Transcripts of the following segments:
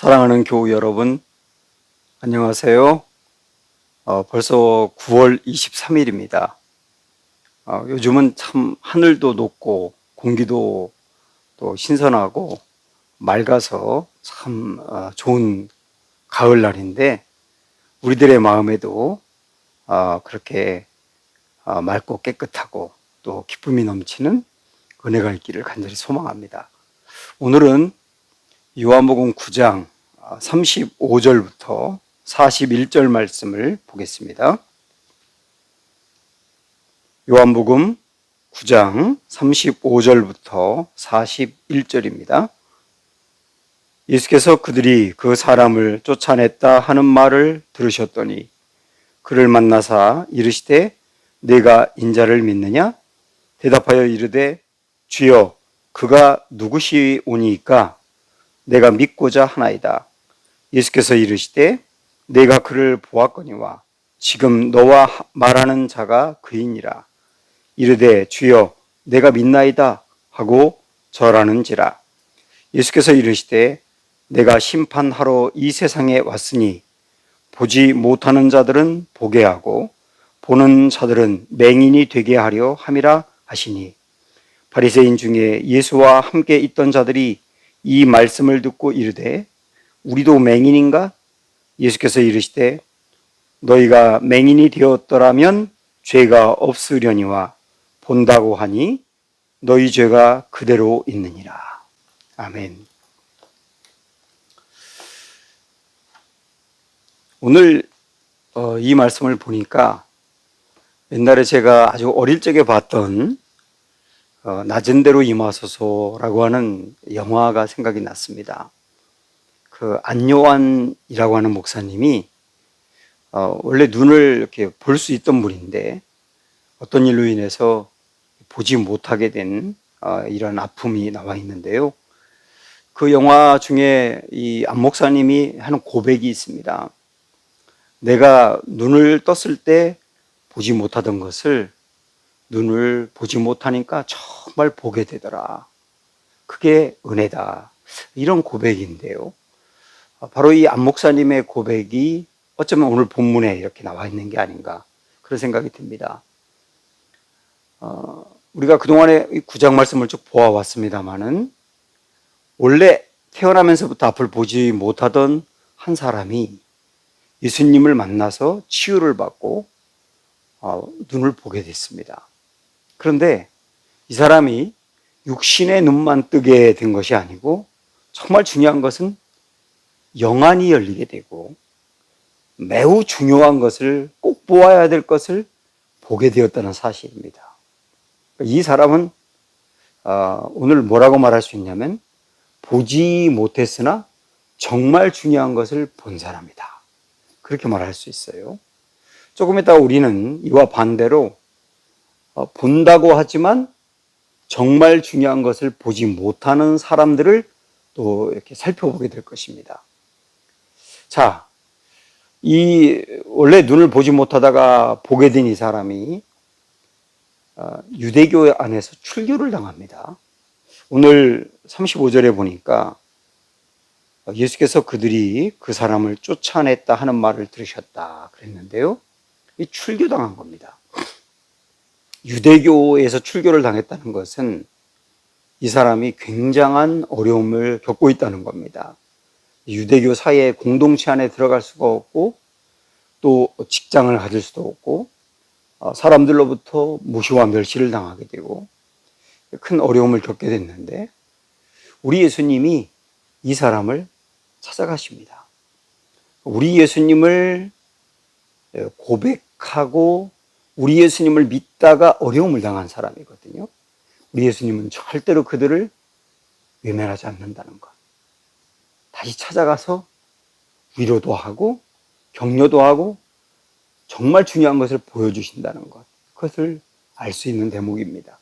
사랑하는 교우 여러분, 안녕하세요. 벌써 9월 23일입니다. 요즘은 참 하늘도 높고 공기도 또 신선하고 맑아서 참 좋은 가을날인데 우리들의 마음에도 그렇게 맑고 깨끗하고 또 기쁨이 넘치는 은혜가 있기를 간절히 소망합니다. 오늘은 요한복음 9장 35절부터 41절 말씀을 보겠습니다. 요한복음 9장 35절부터 41절입니다. 예수께서 그들이 그 사람을 쫓아냈다 하는 말을 들으셨더니 그를 만나사 이르시되 내가 인자를 믿느냐? 대답하여 이르되 주여 그가 누구시오니이까? 내가 믿고자 하나이다. 예수께서 이르시되 내가 그를 보았거니와 지금 너와 말하는 자가 그이니라. 이르되 주여 내가 믿나이다 하고 절하는지라. 예수께서 이르시되 내가 심판하러 이 세상에 왔으니 보지 못하는 자들은 보게 하고 보는 자들은 맹인이 되게 하려 함이라 하시니 바리새인 중에 예수와 함께 있던 자들이 이 말씀을 듣고 이르되 우리도 맹인인가? 예수께서 이르시되 너희가 맹인이 되었더라면 죄가 없으려니와 본다고 하니 너희 죄가 그대로 있느니라. 아멘. 오늘 이 말씀을 보니까 옛날에 제가 아주 어릴 적에 봤던 낮은 대로 임하소서라고 하는 영화가 생각이 났습니다. 그 안요한이라고 하는 목사님이 원래 눈을 이렇게 볼 수 있던 분인데 어떤 일로 인해서 보지 못하게 된 이런 아픔이 나와 있는데요. 그 영화 중에 이 안 목사님이 하는 고백이 있습니다. 내가 눈을 떴을 때 보지 못하던 것을 눈을 보지 못하니까 정말 보게 되더라. 그게 은혜다. 이런 고백인데요. 바로 이 안 목사님의 고백이 어쩌면 오늘 본문에 이렇게 나와 있는 게 아닌가 그런 생각이 듭니다. 우리가 그동안에 이 9장 말씀을 쭉 보아왔습니다마는 원래 태어나면서부터 앞을 보지 못하던 한 사람이 예수님을 만나서 치유를 받고 눈을 보게 됐습니다. 그런데 이 사람이 육신의 눈만 뜨게 된 것이 아니고 정말 중요한 것은 영안이 열리게 되고 매우 중요한 것을 꼭 보아야 될 것을 보게 되었다는 사실입니다. 이 사람은 오늘 뭐라고 말할 수 있냐면 보지 못했으나 정말 중요한 것을 본 사람이다. 그렇게 말할 수 있어요. 조금 이따 우리는 이와 반대로 본다고 하지만 정말 중요한 것을 보지 못하는 사람들을 또 이렇게 살펴보게 될 것입니다. 자, 이 원래 눈을 보지 못하다가 보게 된 이 사람이 유대교 안에서 출교를 당합니다. 오늘 35절에 보니까 예수께서 그들이 그 사람을 쫓아냈다 하는 말을 들으셨다 그랬는데요. 이 출교당한 겁니다. 유대교에서 출교를 당했다는 것은 이 사람이 굉장한 어려움을 겪고 있다는 겁니다. 유대교 사회 공동체 안에 들어갈 수가 없고 또 직장을 가질 수도 없고 사람들로부터 무시와 멸시를 당하게 되고 큰 어려움을 겪게 됐는데 우리 예수님이 이 사람을 찾아가십니다. 우리 예수님을 고백하고 우리 예수님을 믿다가 어려움을 당한 사람이거든요. 우리 예수님은 절대로 그들을 외면하지 않는다는 것. 다시 찾아가서 위로도 하고 격려도 하고 정말 중요한 것을 보여주신다는 것. 그것을 알 수 있는 대목입니다.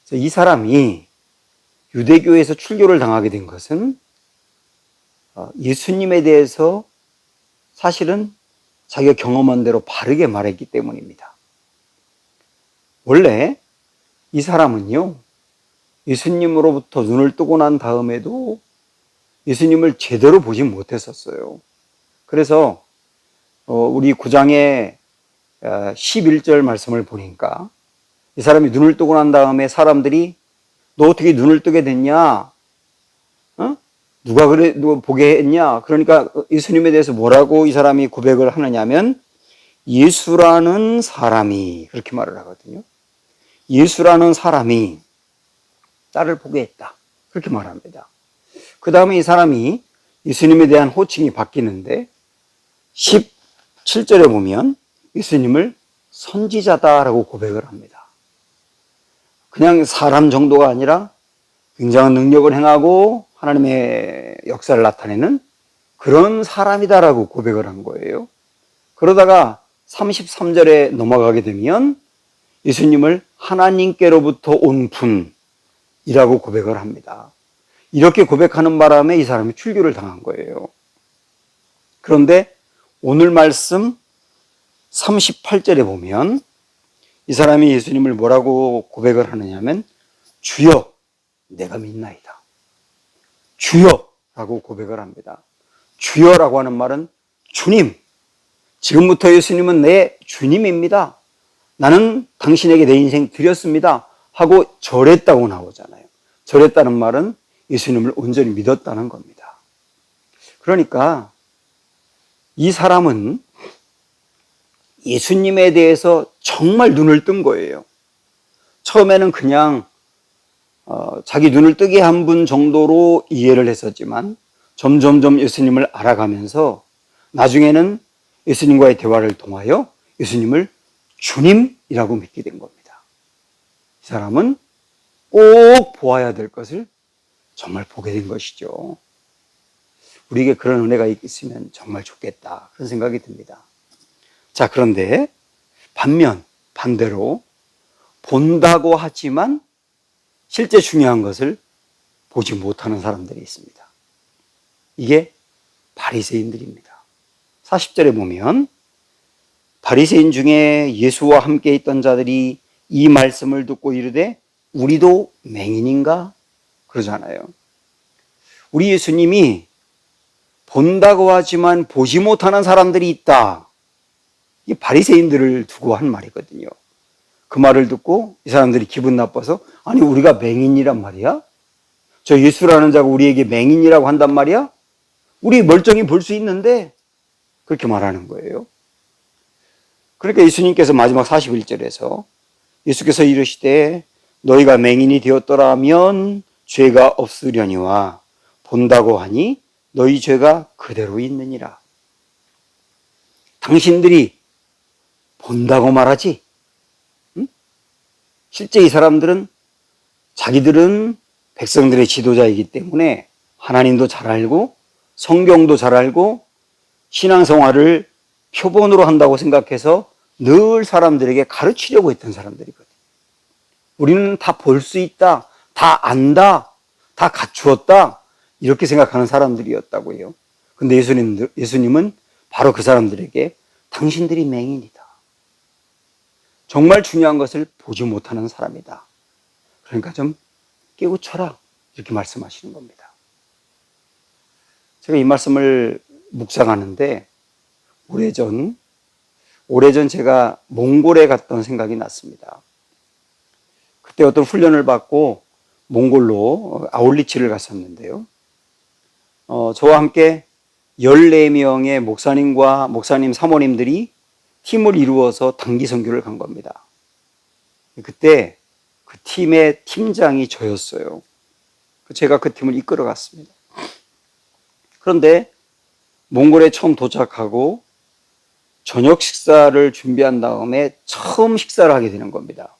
그래서 이 사람이 유대교에서 출교를 당하게 된 것은 예수님에 대해서 사실은 자기가 경험한 대로 바르게 말했기 때문입니다. 원래 이 사람은요, 예수님으로부터 눈을 뜨고 난 다음에도 예수님을 제대로 보지 못했었어요. 그래서 우리 9장의 11절 말씀을 보니까 이 사람이 눈을 뜨고 난 다음에 사람들이 너 어떻게 눈을 뜨게 됐냐? 누가 그래, 누가 보게 했냐? 그러니까 예수님에 대해서 뭐라고 이 사람이 고백을 하느냐면 예수라는 사람이 그렇게 말을 하거든요. 예수라는 사람이 나를 보게 했다. 그렇게 말합니다. 그 다음에 이 사람이 예수님에 대한 호칭이 바뀌는데 17절에 보면 예수님을 선지자다라고 고백을 합니다. 그냥 사람 정도가 아니라 굉장한 능력을 행하고 하나님의 역사를 나타내는 그런 사람이다라고 고백을 한 거예요. 그러다가 33절에 넘어가게 되면 예수님을 하나님께로부터 온 분이라고 고백을 합니다. 이렇게 고백하는 바람에 이 사람이 출교를 당한 거예요. 그런데 오늘 말씀 38절에 보면 이 사람이 예수님을 뭐라고 고백을 하느냐면 주여 내가 믿나이다. 주여라고 고백을 합니다. 주여라고 하는 말은 주님, 지금부터 예수님은 내 주님입니다. 나는 당신에게 내 인생 드렸습니다. 하고 절했다고 나오잖아요. 절했다는 말은 예수님을 온전히 믿었다는 겁니다. 그러니까 이 사람은 예수님에 대해서 정말 눈을 뜬 거예요. 처음에는 그냥 자기 눈을 뜨게 한 분 정도로 이해를 했었지만 점점점 예수님을 알아가면서 나중에는 예수님과의 대화를 통하여 예수님을 주님이라고 믿게 된 겁니다. 이 사람은 꼭 보아야 될 것을 정말 보게 된 것이죠. 우리에게 그런 은혜가 있으면 정말 좋겠다 그런 생각이 듭니다. 자, 그런데 반대로 본다고 하지만 실제 중요한 것을 보지 못하는 사람들이 있습니다. 이게 바리새인들입니다. 40절에 보면 바리새인 중에 예수와 함께 있던 자들이 이 말씀을 듣고 이르되 우리도 맹인인가? 그러잖아요. 우리 예수님이 본다고 하지만 보지 못하는 사람들이 있다. 이 바리새인들을 두고 한 말이거든요. 그 말을 듣고 이 사람들이 기분 나빠서 아니 우리가 맹인이란 말이야? 저 예수라는 자가 우리에게 맹인이라고 한단 말이야? 우리 멀쩡히 볼 수 있는데 그렇게 말하는 거예요. 그러니까 예수님께서 마지막 41절에서 예수께서 이르시되 너희가 맹인이 되었더라면 죄가 없으려니와 본다고 하니 너희 죄가 그대로 있느니라. 당신들이 본다고 말하지? 응? 실제 이 사람들은 자기들은 백성들의 지도자이기 때문에 하나님도 잘 알고 성경도 잘 알고 신앙생활을 표본으로 한다고 생각해서 늘 사람들에게 가르치려고 했던 사람들이거든요. 우리는 다 볼 수 있다, 다 안다, 다 갖추었다 이렇게 생각하는 사람들이었다고요. 근데 예수님은 바로 그 사람들에게 당신들이 맹인이다. 정말 중요한 것을 보지 못하는 사람이다. 그러니까 좀 깨우쳐라 이렇게 말씀하시는 겁니다. 제가 이 말씀을 묵상하는데 오래전 제가 몽골에 갔던 생각이 났습니다. 그때 어떤 훈련을 받고 몽골로 아울리치를 갔었는데요. 저와 함께 14명의 목사님과 목사님 사모님들이 팀을 이루어서 단기 선교를 간 겁니다. 그때 그 팀의 팀장이 저였어요. 제가 그 팀을 이끌어 갔습니다. 그런데 몽골에 처음 도착하고 저녁 식사를 준비한 다음에 처음 식사를 하게 되는 겁니다.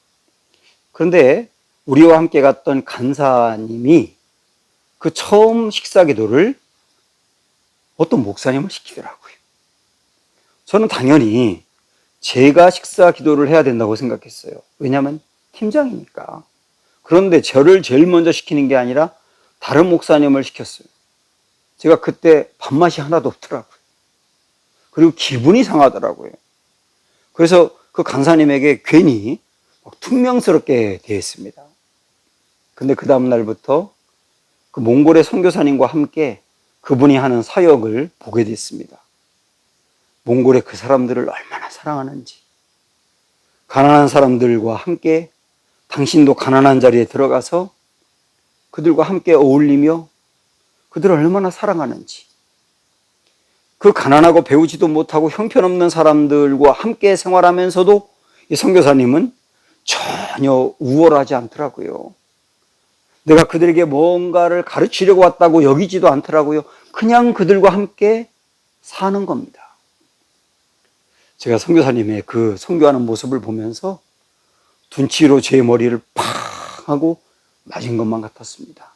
그런데 우리와 함께 갔던 간사님이 그 처음 식사 기도를 어떤 목사님을 시키더라고요. 저는 당연히 제가 식사 기도를 해야 된다고 생각했어요. 왜냐하면 팀장이니까. 그런데 저를 제일 먼저 시키는 게 아니라 다른 목사님을 시켰어요. 제가 그때 밥맛이 하나도 없더라고요. 그리고 기분이 상하더라고요. 그래서 그 간사님에게 괜히 퉁명스럽게 대했습니다. 근데 그 다음 날부터 그 몽골의 선교사님과 함께 그분이 하는 사역을 보게 됐습니다. 몽골의 그 사람들을 얼마나 사랑하는지, 가난한 사람들과 함께 당신도 가난한 자리에 들어가서 그들과 함께 어울리며 그들을 얼마나 사랑하는지, 그 가난하고 배우지도 못하고 형편없는 사람들과 함께 생활하면서도 이 선교사님은 전혀 우월하지 않더라고요. 내가 그들에게 뭔가를 가르치려고 왔다고 여기지도 않더라고요. 그냥 그들과 함께 사는 겁니다. 제가 선교사님의 그 선교하는 모습을 보면서 둔치로 제 머리를 팍 하고 맞은 것만 같았습니다.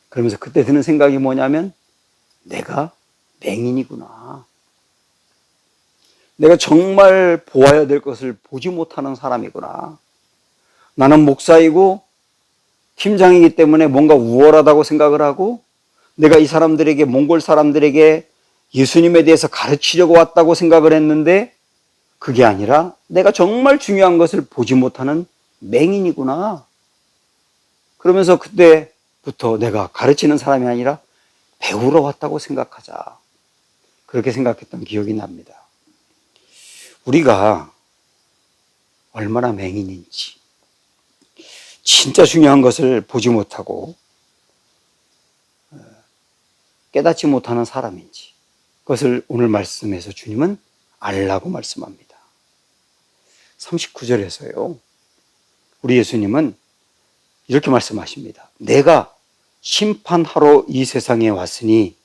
그러면서 그때 드는 생각이 뭐냐면, 내가 맹인이구나. 내가 정말 보아야 될 것을 보지 못하는 사람이구나. 나는 목사이고 팀장이기 때문에 뭔가 우월하다고 생각을 하고, 내가 이 사람들에게, 몽골 사람들에게 예수님에 대해서 가르치려고 왔다고 생각을 했는데, 그게 아니라 내가 정말 중요한 것을 보지 못하는 맹인이구나. 그러면서 그때부터 내가 가르치는 사람이 아니라 배우러 왔다고 생각하자. 그렇게 생각했던 기억이 납니다. 우리가 얼마나 맹인인지, 진짜 중요한 것을 보지 못하고 깨닫지 못하는 사람인지, 그것을 오늘 말씀에서 주님은 알라고 말씀합니다. 39절에서요, 우리 예수님은 이렇게 말씀하십니다. 내가 심판하러 이 세상에 왔으니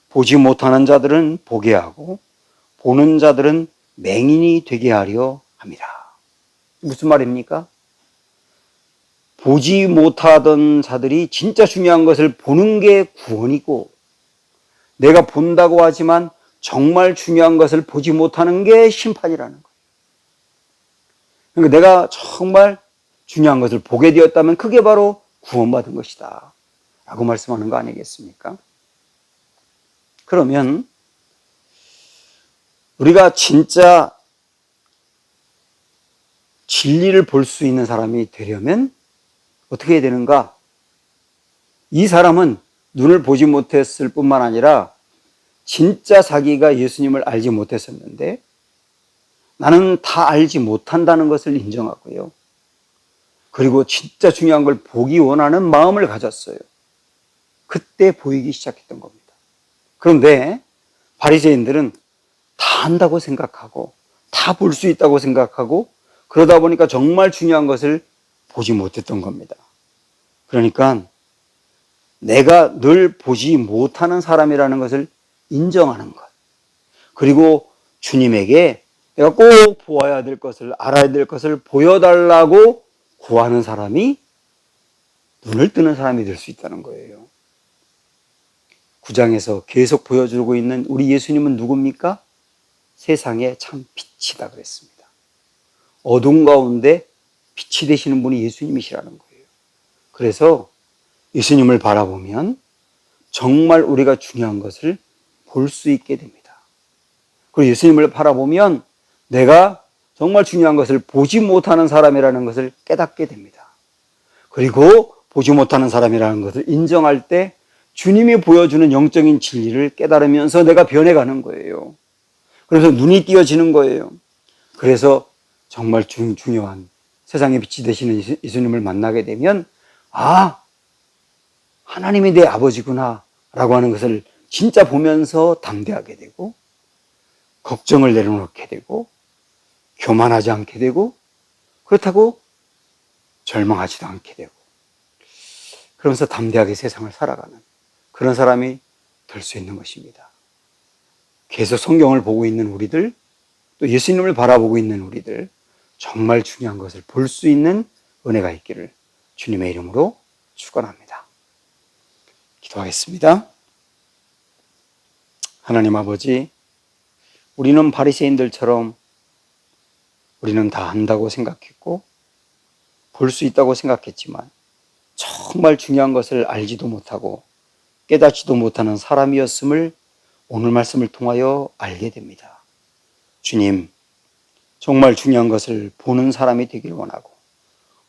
보지 못하는 자들은 보게 하고 보는 자들은 맹인이 되게 하려 함이라. 무슨 말입니까? 보지 못하던 자들이 진짜 중요한 것을 보는 게 구원이고, 내가 본다고 하지만 정말 중요한 것을 보지 못하는 게 심판이라는 거예요. 그러니까 내가 정말 중요한 것을 보게 되었다면 그게 바로 구원받은 것이다 라고 말씀하는 거 아니겠습니까? 그러면 우리가 진짜 진리를 볼 수 있는 사람이 되려면 어떻게 해야 되는가? 이 사람은 눈을 보지 못했을 뿐만 아니라 진짜 자기가 예수님을 알지 못했었는데, 나는 다 알지 못한다는 것을 인정하고요, 그리고 진짜 중요한 걸 보기 원하는 마음을 가졌어요. 그때 보이기 시작했던 겁니다. 그런데 바리새인들은 다 안다고 생각하고 다 볼 수 있다고 생각하고, 그러다 보니까 정말 중요한 것을 보지 못했던 겁니다. 그러니까 내가 늘 보지 못하는 사람이라는 것을 인정하는 것, 그리고 주님에게 내가 꼭 보아야 될 것을, 알아야 될 것을 보여달라고 구하는 사람이 눈을 뜨는 사람이 될 수 있다는 거예요. 9장에서 계속 보여주고 있는 우리 예수님은 누굽니까? 세상에 참 빛이다 그랬습니다. 어둠 가운데 빛이 되시는 분이 예수님이시라는 거예요. 그래서 예수님을 바라보면 정말 우리가 중요한 것을 볼 수 있게 됩니다. 그리고 예수님을 바라보면 내가 정말 중요한 것을 보지 못하는 사람이라는 것을 깨닫게 됩니다. 그리고 보지 못하는 사람이라는 것을 인정할 때 주님이 보여주는 영적인 진리를 깨달으면서 내가 변해가는 거예요. 그래서 눈이 띄어지는 거예요. 그래서 정말 중요한 세상의 빛이 되시는 예수님을 만나게 되면, 아, 하나님이 내 아버지구나 라고 하는 것을 진짜 보면서 담대하게 되고, 걱정을 내려놓게 되고, 교만하지 않게 되고, 그렇다고 절망하지도 않게 되고, 그러면서 담대하게 세상을 살아가는 그런 사람이 될 수 있는 것입니다. 계속 성경을 보고 있는 우리들, 또 예수님을 바라보고 있는 우리들, 정말 중요한 것을 볼 수 있는 은혜가 있기를 주님의 이름으로 축원합니다. 기도하겠습니다. 하나님 아버지, 우리는 바리새인들처럼 우리는 다 안다고 생각했고 볼 수 있다고 생각했지만 정말 중요한 것을 알지도 못하고 깨닫지도 못하는 사람이었음을 오늘 말씀을 통하여 알게 됩니다. 주님, 정말 중요한 것을 보는 사람이 되기를 원하고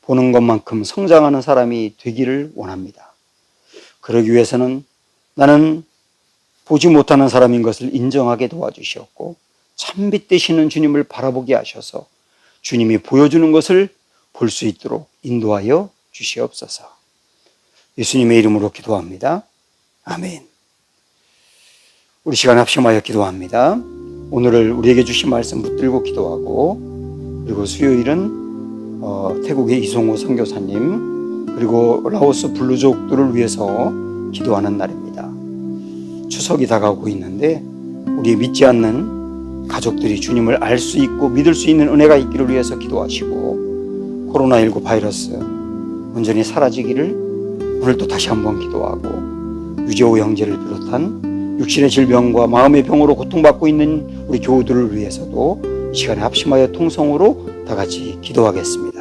보는 것만큼 성장하는 사람이 되기를 원합니다. 그러기 위해서는 나는 보지 못하는 사람인 것을 인정하게 도와주시었고 참빛 되시는 주님을 바라보게 하셔서 주님이 보여주는 것을 볼 수 있도록 인도하여 주시옵소서. 예수님의 이름으로 기도합니다. 아멘. 우리 시간 합심하여 기도합니다. 오늘을 우리에게 주신 말씀 붙들고 기도하고, 그리고 수요일은 태국의 이송호 선교사님 그리고 라오스 블루족들을 위해서 기도하는 날입니다. 추석이 다가오고 있는데 우리 믿지 않는 가족들이 주님을 알 수 있고 믿을 수 있는 은혜가 있기를 위해서 기도하시고, 코로나19 바이러스 온전히 사라지기를 오늘도 다시 한번 기도하고, 유재호 형제를 비롯한 육신의 질병과 마음의 병으로 고통받고 있는 우리 교우들을 위해서도 이 시간에 합심하여 통성으로 다 같이 기도하겠습니다.